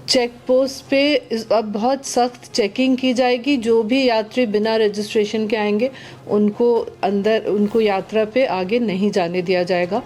Check post पे अब बहुत सख्त चेकिंग की जाएगी। जो भी यात्री बिना रजिस्ट्रेशन के आएंगे उनको यात्रा पे आगे नहीं जाने दिया जाएगा।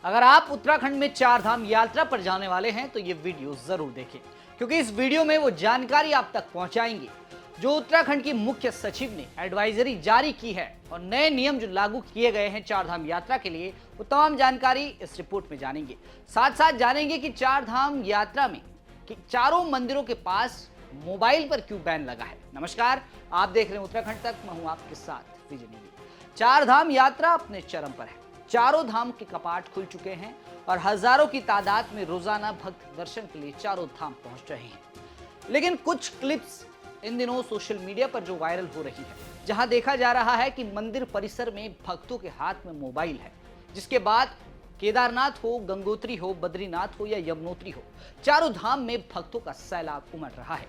अगर आप उत्तराखंड में चार धाम यात्रा पर जाने वाले हैं तो ये वीडियो जरूर देखें, क्योंकि इस वीडियो में वो जानकारी आप तक पहुंचाएंगे जो उत्तराखंड की मुख्य सचिव ने एडवाइजरी जारी की है और नए नियम जो लागू किए गए हैं चार धाम यात्रा के लिए, वो तमाम जानकारी इस रिपोर्ट में जानेंगे। साथ साथ जानेंगे कि चार धाम यात्रा में कि चारों मंदिरों के पास मोबाइल पर क्यों बैन लगा है। नमस्कार, आप देख रहे हैं उत्तराखंड तक, मैं हूं आपके साथ विजय नेगी। चार धाम यात्रा अपने चरम पर है। चारों धाम के कपाट खुल चुके हैं और हजारों की तादाद में रोजाना भक्त दर्शन के लिए चारों धाम पहुंच रहे हैं। लेकिन कुछ क्लिप्स इन दिनों सोशल मीडिया पर जो वायरल हो रही है, जहां देखा जा रहा है कि मंदिर परिसर में भक्तों के हाथ में मोबाइल है, जिसके बाद केदारनाथ हो, गंगोत्री हो, बद्रीनाथ हो या यमुनोत्री हो, चारों धाम में भक्तों का सैलाब उमड़ रहा है।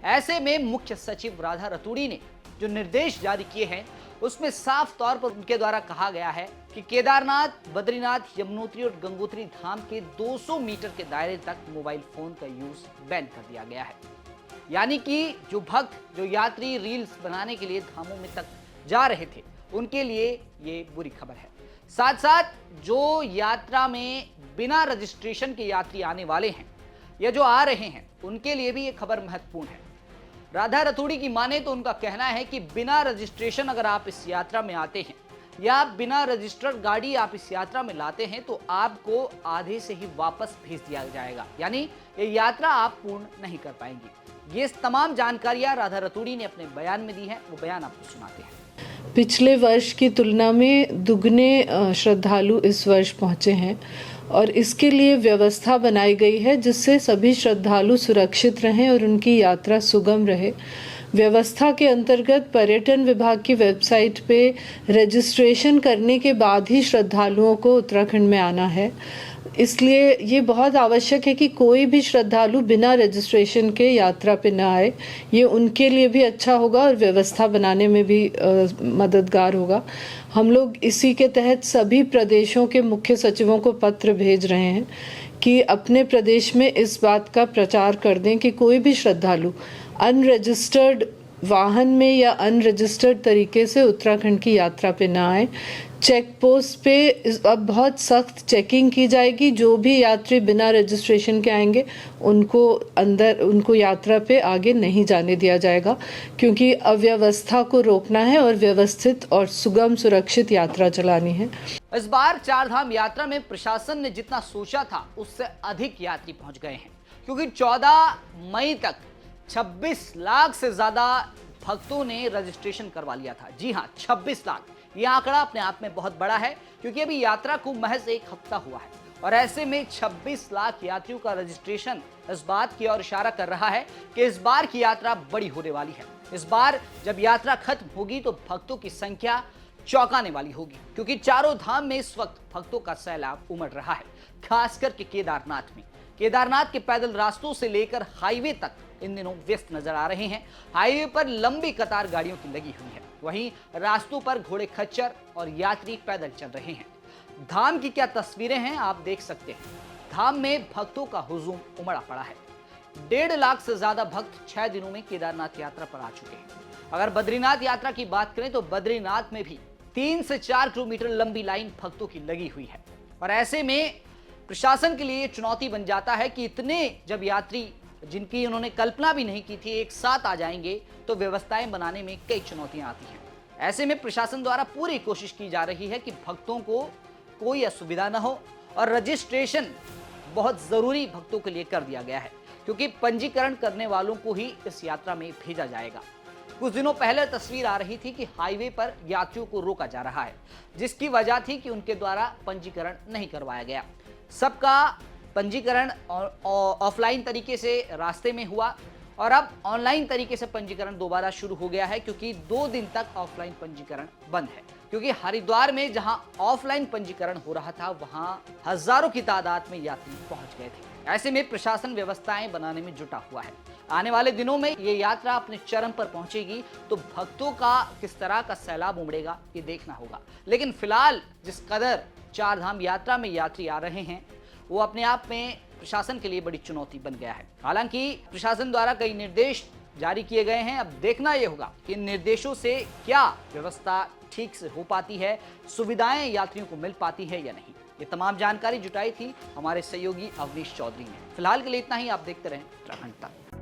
ऐसे में मुख्य सचिव राधा रतूड़ी ने जो निर्देश जारी किए हैं, उसमें साफ तौर पर उनके द्वारा कहा गया है कि केदारनाथ, बद्रीनाथ, यमुनोत्री और गंगोत्री धाम के 200 मीटर के दायरे तक मोबाइल फोन का यूज बैन कर दिया गया है। यानी कि जो भक्त, जो यात्री रील्स बनाने के लिए धामों में तक जा रहे थे, उनके लिए ये बुरी खबर है। साथ साथ जो यात्रा में बिना रजिस्ट्रेशन के यात्री आने वाले हैं या जो आ रहे हैं, उनके लिए भी ये खबर महत्वपूर्ण है। राधा रतूड़ी की माने तो उनका कहना है कि बिना रजिस्ट्रेशन अगर आप इस यात्रा में आते हैं या बिना रजिस्टर्ड गाड़ी आप इस यात्रा में लाते हैं तो आपको आधे से ही वापस भेज दिया जाएगा, यानी ये यात्रा आप पूर्ण नहीं कर पाएंगे। ये तमाम जानकारियां राधा रतूड़ी ने अपने बयान में दी हैं, वो बयान आपको सुनाते हैं। पिछले वर्ष की तुलना में दुगने श्रद्धालु इस वर्ष पहुंचे हैं और इसके लिए व्यवस्था बनाई गई है जिससे सभी श्रद्धालु सुरक्षित रहें और उनकी यात्रा सुगम रहे। व्यवस्था के अंतर्गत पर्यटन विभाग की वेबसाइट पे रजिस्ट्रेशन करने के बाद ही श्रद्धालुओं को उत्तराखंड में आना है। इसलिए ये बहुत आवश्यक है कि कोई भी श्रद्धालु बिना रजिस्ट्रेशन के यात्रा पे ना आए। ये उनके लिए भी अच्छा होगा और व्यवस्था बनाने में भी मददगार होगा। हम लोग इसी के तहत सभी प्रदेशों के मुख्य सचिवों को पत्र भेज रहे हैं कि अपने प्रदेश में इस बात का प्रचार कर दें कि कोई भी श्रद्धालु अनरजिस्टर्ड वाहन में या अनरजिस्टर्ड तरीके से उत्तराखंड की यात्रा पे ना आए। चेक पोस्ट पे अब बहुत सख्त चेकिंग की जाएगी। जो भी यात्री बिना रजिस्ट्रेशन के आएंगे उनको यात्रा पे आगे नहीं जाने दिया जाएगा, क्योंकि अव्यवस्था को रोकना है और व्यवस्थित और सुगम सुरक्षित यात्रा चलानी है। इस बार चार धाम यात्रा में प्रशासन ने जितना सोचा था उससे अधिक यात्री पहुंच गए हैं, क्योंकि 14 मई तक 26 लाख से ज्यादा भक्तों ने रजिस्ट्रेशन करवा लिया था। जी हां, 26 लाख। यह आंकड़ा अपने आप में बहुत बड़ा है, क्योंकि अभी यात्रा को महज एक हफ्ता हुआ है और ऐसे में 26 लाख यात्रियों का रजिस्ट्रेशन इस बात की ओर इशारा कर रहा है कि इस बार की यात्रा बड़ी होने वाली है। इस बार जब यात्रा खत्म होगी तो भक्तों की संख्या चौंकाने वाली होगी, क्योंकि चारों धाम में इस वक्त भक्तों का सैलाब उमड़ रहा है। खासकर के केदारनाथ में, केदारनाथ के पैदल रास्तों से लेकर हाईवे तक इन दिनों व्यस्त नजर आ रहे हैं। हाईवे पर लंबी कतार गाड़ियों की लगी हुई है, वहीं रास्तों पर घोड़े खच्चर और यात्री पैदल चल रहे हैं। धाम की क्या तस्वीरें हैं आप देख सकते हैं। धाम में भक्तों का हुजूम उमड़ा पड़ा है। 1.5 लाख से ज्यादा भक्त 6 दिनों में केदारनाथ यात्रा पर आ चुके हैं। अगर बद्रीनाथ यात्रा की बात करें तो बद्रीनाथ में भी 3 से 4 किलोमीटर लंबी लाइन भक्तों की लगी हुई है और ऐसे में प्रशासन के लिए चुनौती बन जाता है कि इतने जब यात्री जिनकी उन्होंने कल्पना भी नहीं की थी एक साथ आ जाएंगे तो व्यवस्थाएं बनाने में कई चुनौतियां आती हैं। ऐसे में प्रशासन द्वारा पूरी कोशिश की जा रही है कि भक्तों को कोई असुविधा न हो और रजिस्ट्रेशन बहुत जरूरी भक्तों के लिए कर दिया गया है, क्योंकि पंजीकरण करने वालों को ही इस यात्रा में भेजा जाएगा। कुछ दिनों पहले तस्वीर आ रही थी कि हाईवे पर यात्रियों को रोका जा रहा है, जिसकी वजह थी कि उनके द्वारा पंजीकरण नहीं करवाया गया। सबका पंजीकरण ऑफलाइन तरीके से रास्ते में हुआ और अब ऑनलाइन तरीके से पंजीकरण दोबारा शुरू हो गया है, क्योंकि 2 दिन तक ऑफलाइन पंजीकरण बंद है। क्योंकि हरिद्वार में जहां ऑफलाइन पंजीकरण हो रहा था, वहां हजारों की तादाद में यात्री पहुंच गए थे। ऐसे में प्रशासन व्यवस्थाएं बनाने में जुटा हुआ है। आने वाले दिनों में ये यात्रा अपने चरम पर पहुंचेगी, तो भक्तों का किस तरह का सैलाब उमड़ेगा ये देखना होगा। लेकिन फिलहाल जिस कदर चार धाम यात्रा में यात्री आ रहे हैं, वो अपने आप में प्रशासन के लिए बड़ी चुनौती बन गया है। हालांकि प्रशासन द्वारा कई निर्देश जारी किए गए हैं। अब देखना यह होगा कि इन निर्देशों से क्या व्यवस्था ठीक से हो पाती है, सुविधाएं यात्रियों को मिल पाती है या नहीं। ये तमाम जानकारी जुटाई थी हमारे सहयोगी अवनीश चौधरी ने। फिलहाल के लिए इतना ही। आप देखते रहें उत्तराखंड तक।